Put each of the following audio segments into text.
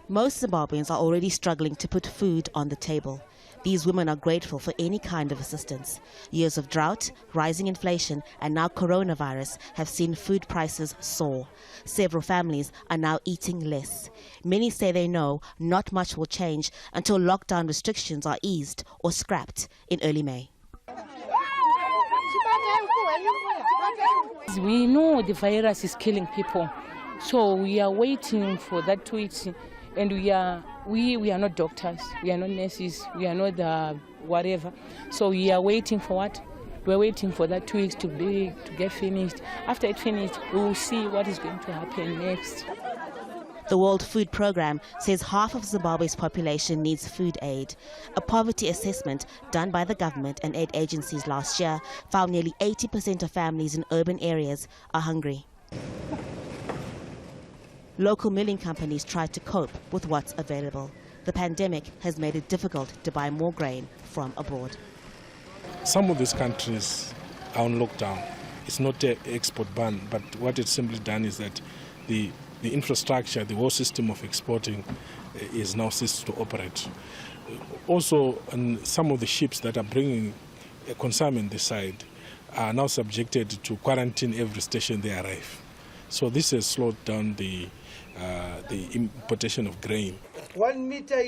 Most Zimbabweans are already struggling to put food on the table. These women are grateful for any kind of assistance. Years of drought, rising inflation, and now coronavirus have seen food prices soar. Several families are now eating less. Many say they know not much will change until lockdown restrictions are eased or scrapped in early May. We know the virus is killing people, so we are waiting for that 2 weeks. And we are not doctors, we are not nurses, we are not whatever. So we are waiting for what? We're waiting for that 2 weeks to get finished. After it's finished, we will see what is going to happen next. The World Food Programme says half of Zimbabwe's population needs food aid. A poverty assessment done by the government and aid agencies last year found nearly 80% of families in urban areas are hungry. Local milling companies tried to cope with what's available. The pandemic has made it difficult to buy more grain from abroad. Some of these countries are on lockdown. It's not an export ban, but what it's simply done is that the infrastructure, the whole system of exporting is now ceased to operate. Also, some of the ships that are bringing consignment this side are now subjected to quarantine every station they arrive. So this has slowed down the importation of grain. 1 meter,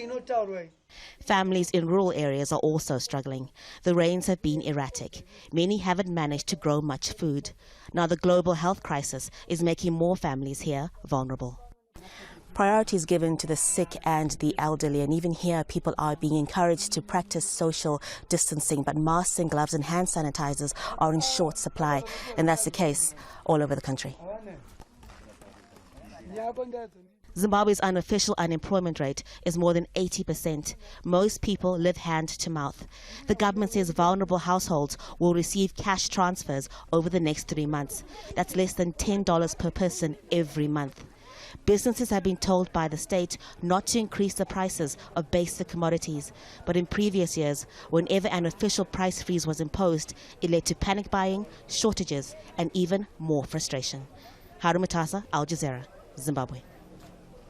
Families in rural areas are also struggling. The rains have been erratic. Many haven't managed to grow much food. Now the global health crisis is making more families here vulnerable. Priority is given to the sick and the elderly, and even here people are being encouraged to practice social distancing, but masks and gloves and hand sanitizers are in short supply, and that's the case all over the country. Zimbabwe's unofficial unemployment rate is more than 80%. Most people live hand to mouth. The government says vulnerable households will receive cash transfers over the next 3 months. That's less than $10 per person every month. Businesses have been told by the state not to increase the prices of basic commodities. But in previous years, whenever an official price freeze was imposed, it led to panic buying, shortages, and even more frustration. Haru, Mutasa, Jazeera, Zimbabwe.